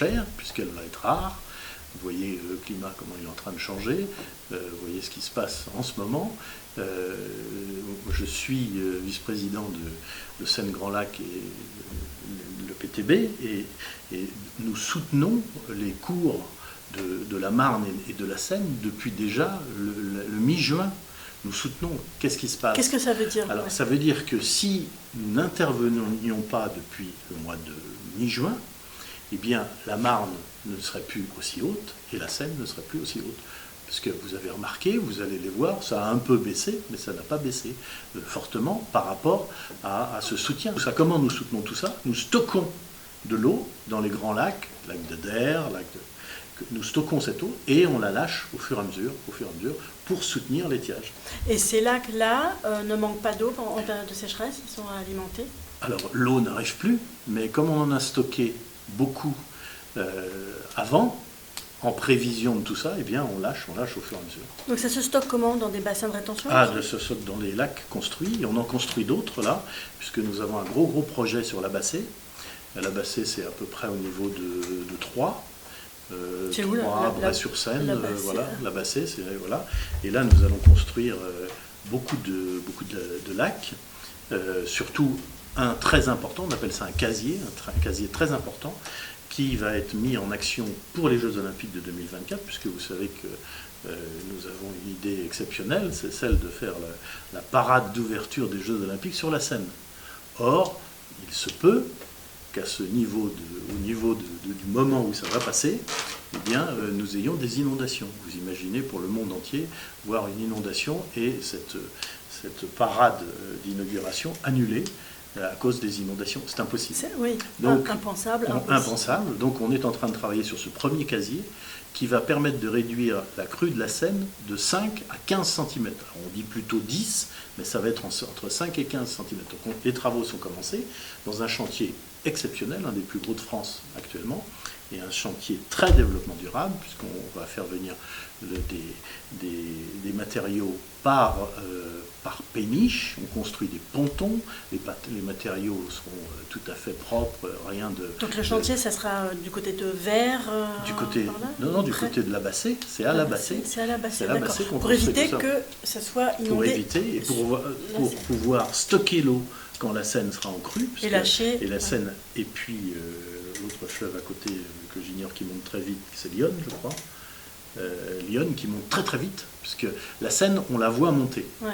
chère, puisqu'elle va être rare. Vous voyez le climat, comment il est en train de changer. Vous voyez ce qui se passe en ce moment. Je suis vice-président de Seine-Grand Lac et le PTB, et nous soutenons les cours de la Marne et de la Seine depuis déjà le mi-juin. Nous soutenons. Qu'est-ce qui se passe? Qu'est-ce que ça veut dire? Alors, ça veut dire que si nous n'intervenions pas depuis le mois de mi-juin, eh bien, la Marne ne serait plus aussi haute et la Seine ne serait plus aussi haute. Parce que vous avez remarqué, vous allez les voir, ça a un peu baissé, mais ça n'a pas baissé fortement par rapport à ce soutien. Comment nous soutenons tout ça? Nous stockons de l'eau dans les grands lacs, lac de Der, nous stockons cette eau et on la lâche au fur et à mesure, pour soutenir l'étiage. Et ces lacs-là ne manquent pas d'eau en période de sécheresse? Ils sont alimentés? Alors l'eau n'arrive plus, mais comme on en a stocké beaucoup avant, en prévision de tout ça, eh bien on lâche au fur et à mesure. Donc ça se stocke comment? Dans des bassins de rétention? Ça se stocke dans les lacs construits, et on en construit d'autres là, puisque nous avons un gros projet sur la Bassée. La Bassée, c'est à peu près au niveau de Troyes. C'est où, Bray-sur-Seine, voilà, la Bassée, voilà. Et là, nous allons construire beaucoup de lacs, surtout un très important, on appelle ça un casier très important, qui va être mis en action pour les Jeux Olympiques de 2024, puisque vous savez que nous avons une idée exceptionnelle, c'est celle de faire la parade d'ouverture des Jeux Olympiques sur la Seine. Or, il se peut qu'à au niveau du moment où ça va passer, eh bien, nous ayons des inondations. Vous imaginez pour le monde entier voir une inondation et cette parade d'inauguration annulée à cause des inondations. C'est impossible. Oui, donc, impensable. Impensable. Donc on est en train de travailler sur ce premier casier qui va permettre de réduire la crue de la Seine de 5 à 15 cm. Alors on dit plutôt 10, mais ça va être entre 5 et 15 cm. Donc les travaux sont commencés dans un chantier exceptionnel, un des plus gros de France actuellement, et un chantier très développement durable, puisqu'on va faire venir des matériaux par péniche. On construit des pontons, les matériaux seront tout à fait propres, rien de... Donc le chantier, ça sera du côté de Vers du côté, non, du côté de la Bassée, c'est à la Bassée. C'est à la Bassée, d'accord. Pour éviter que ça soit inondé. Pour éviter, et pour pouvoir stocker l'eau quand la Seine sera en crue. Et lâcher. Et la Seine, et puis l'autre fleuve à côté que j'ignore qui monte très vite, c'est l'Yonne, je crois. L'Yonne qui monte très très vite, puisque la Seine, on la voit monter. Ouais.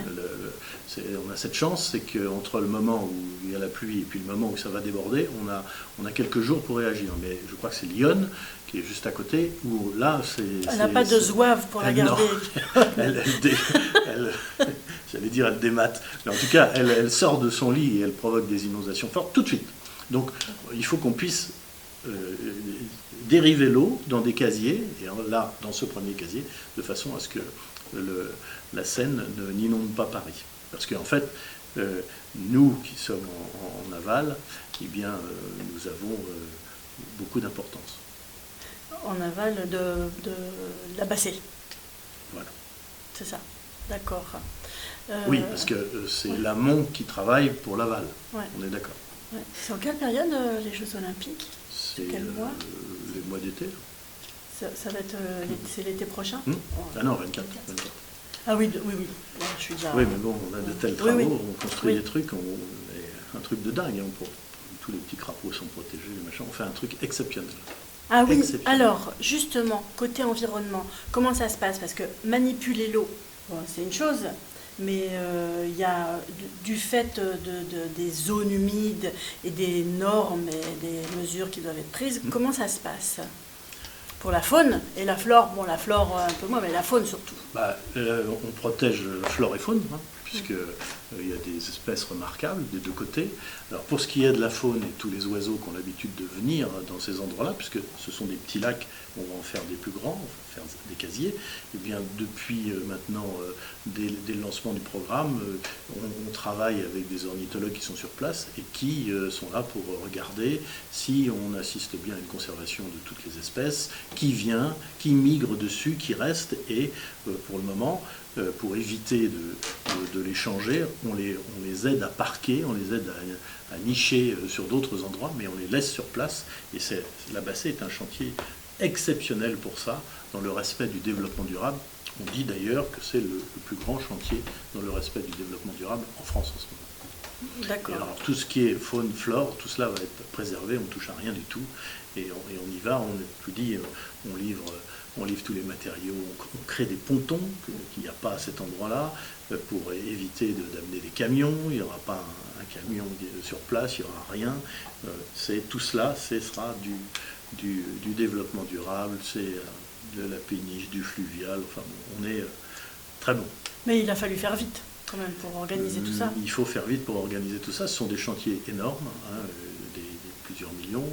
On a cette chance, c'est qu'entre le moment où il y a la pluie et puis le moment où ça va déborder, on a quelques jours pour réagir. Mais je crois que c'est l'Yonne qui est juste à côté, où là, elle n'a pas de zouave pour la garder. J'allais dire elle démate. Mais en tout cas, elle sort de son lit et elle provoque des inondations fortes tout de suite. Donc, il faut qu'on puisse dériver l'eau dans des casiers, et là, dans ce premier casier, de façon à ce que la Seine n'inonde pas Paris. Parce qu'en fait, nous qui sommes en aval, eh bien, nous avons beaucoup d'importance. En aval de la Bassée. Voilà. C'est ça, d'accord. Oui, parce que c'est l'amont qui travaille pour l'aval. Ouais. On est d'accord. Ouais. C'est en quelle période les Jeux Olympiques? C'est quel mois? Les mois d'été. Ça va être c'est l'été prochain? Ah non, 24. Ah oui, oui. Je suis déjà... Oui, mais bon, on a de tels travaux, on construit des trucs, un truc de dingue. Tous les petits crapauds sont protégés, on fait un truc exceptionnel. Ah oui, alors justement, côté environnement, comment ça se passe? Parce que manipuler l'eau, c'est une chose, mais il y a du fait des zones humides et des normes et des mesures qui doivent être prises, comment ça se passe pour la faune et la flore? Bon, la flore un peu moins, mais la faune surtout. On protège flore et faune, puisqu'il y a des espèces remarquables des deux côtés. Alors pour ce qui est de la faune et tous les oiseaux qui ont l'habitude de venir dans ces endroits-là, puisque ce sont des petits lacs, on va en faire des plus grands, on va faire des casiers, et bien depuis maintenant, dès le lancement du programme, on travaille avec des ornithologues qui sont sur place et qui sont là pour regarder si on assiste bien à une conservation de toutes les espèces, qui vient, qui migre dessus, qui reste, et pour le moment, pour éviter de les changer, on les aide à parquer, on les aide à nicher sur d'autres endroits, mais on les laisse sur place. Et la Bassée est un chantier exceptionnel pour ça, dans le respect du développement durable. On dit d'ailleurs que c'est le plus grand chantier dans le respect du développement durable en France en ce moment. D'accord. Et alors tout ce qui est faune, flore, tout cela va être préservé, on ne touche à rien du tout. Et on y va, je vous dis, on livre tous les matériaux, on crée des pontons qu'il n'y a pas à cet endroit-là pour éviter d'amener des camions. Il n'y aura pas un camion sur place, il n'y aura rien. Tout cela, ce sera du développement durable, c'est de la péniche, du fluvial, enfin on est très bon. Mais il a fallu faire vite quand même pour organiser tout ça. Il faut faire vite pour organiser tout ça. Ce sont des chantiers énormes, hein, plusieurs millions.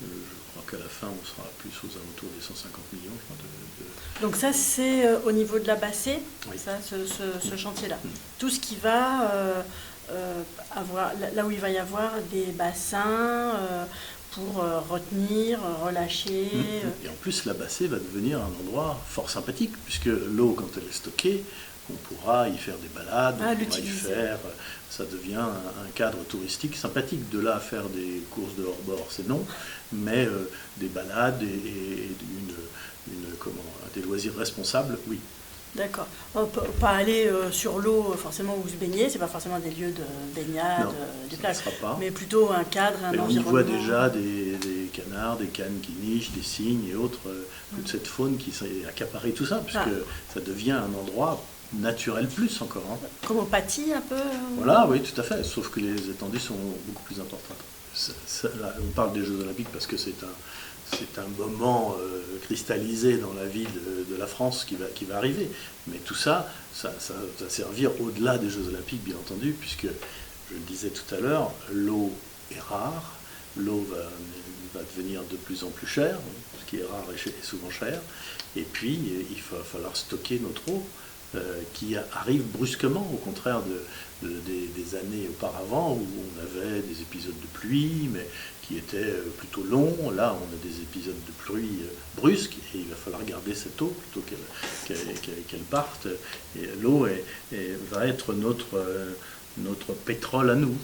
Je crois qu'à la fin, on sera plus aux alentours des 150 millions. Je crois, Donc ça, c'est au niveau de la Bassée, oui. ça, ce chantier-là. Tout ce qui va avoir, là où il va y avoir des bassins pour retenir, relâcher. Et en plus, la Bassée va devenir un endroit fort sympathique, puisque l'eau, quand elle est stockée, on pourra y faire des balades, on pourra y faire, ça devient un cadre touristique sympathique. De là à faire des courses de hors-bord, c'est non, mais des balades et des loisirs responsables, oui. D'accord. On peut pas aller sur l'eau forcément où se baigner, c'est pas forcément des lieux de baignade, des plages, mais plutôt un cadre, un environnement. On y voit déjà des canards, des cannes qui nichent, des cygnes et autres, toute cette faune qui s'est accaparée tout ça, puisque ça devient un endroit naturel plus encore. Hein. Comme au Paty un peu Voilà, oui, tout à fait, sauf que les étendues sont beaucoup plus importantes. Là, on parle des Jeux Olympiques parce que c'est un moment cristallisé dans la vie de la France qui va arriver. Mais tout ça va servir au-delà des Jeux Olympiques, bien entendu, puisque, je le disais tout à l'heure, l'eau est rare, l'eau va devenir de plus en plus chère, ce qui est rare est souvent cher, et puis il va falloir stocker notre eau, qui arrive brusquement, au contraire des années auparavant où on avait des épisodes de pluie, mais qui étaient plutôt longs. Là, on a des épisodes de pluie brusques et il va falloir garder cette eau plutôt qu'elle parte. Et l'eau va être notre pétrole à nous.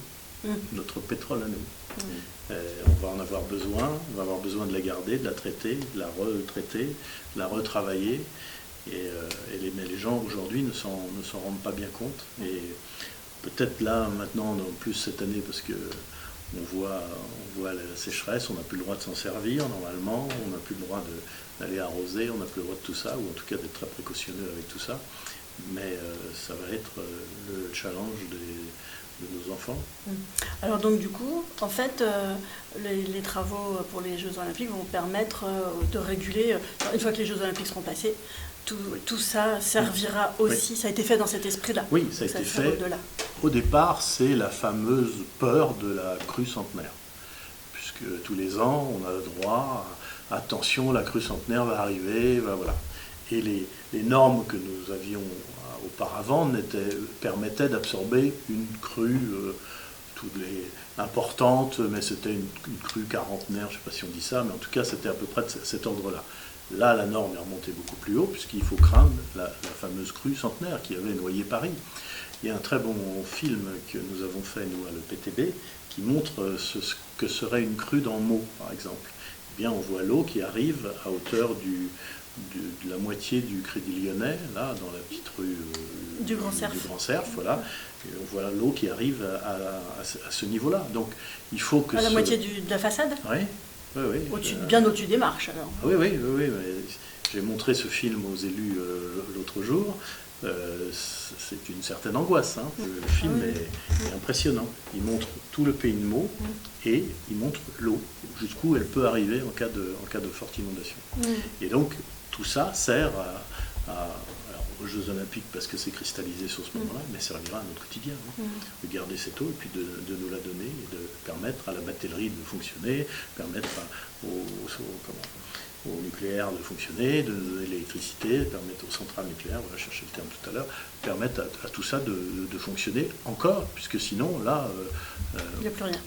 Notre pétrole à nous. On va en avoir besoin, on va avoir besoin de la garder, de la traiter, de la retraiter, de la retravailler. Mais les gens aujourd'hui ne s'en rendent pas bien compte. Et peut-être là, maintenant, en plus cette année, parce que on voit la sécheresse, on n'a plus le droit de s'en servir normalement, on n'a plus le droit d'aller arroser, on n'a plus le droit de tout ça, ou en tout cas d'être très précautionneux avec tout ça. Mais ça va être le challenge de nos enfants. Alors donc du coup, en fait, les travaux pour les Jeux Olympiques vont permettre de réguler, une fois que les Jeux Olympiques seront passés, tout ça servira aussi, ça a été fait dans cet esprit-là. Oui, ça a été fait. Au départ, c'est la fameuse peur de la crue centenaire, puisque tous les ans, on a le droit, attention, la crue centenaire va arriver, voilà. Et les normes que nous avions auparavant permettaient d'absorber une crue importante, mais c'était une crue quarantenaire, je ne sais pas si on dit ça, mais en tout cas c'était à peu près de cet ordre-là. Là, la norme est remontée beaucoup plus haut, puisqu'il faut craindre la fameuse crue centenaire qui avait noyé Paris. Il y a un très bon film que nous avons fait, nous, à l'EPTB, qui montre ce que serait une crue dans Meaux, par exemple. Eh bien, on voit l'eau qui arrive à hauteur de la moitié du Crédit Lyonnais, là, dans la petite rue du Grand Cerf, voilà. Et on voit l'eau qui arrive à ce niveau-là. Donc, il faut que... À la moitié de la façade ? Oui. Oui. Bien au-dessus des marches, alors. Oui. J'ai montré ce film aux élus l'autre jour. C'est une certaine angoisse. Hein. Le film est impressionnant. Il montre tout le pays de Meaux et il montre l'eau, jusqu'où elle peut arriver en cas de forte inondation. Et donc, tout ça sert aux Jeux Olympiques parce que c'est cristallisé sur ce moment-là, mais servira à notre quotidien. Hein. De garder cette eau et puis de nous la donner et de permettre à la batellerie de fonctionner, permettre au nucléaire de fonctionner, de donner l'électricité, permettre aux centrales nucléaires, on va chercher le terme tout à l'heure, permettre à tout ça de fonctionner encore, puisque sinon, là... il n'y a plus rien.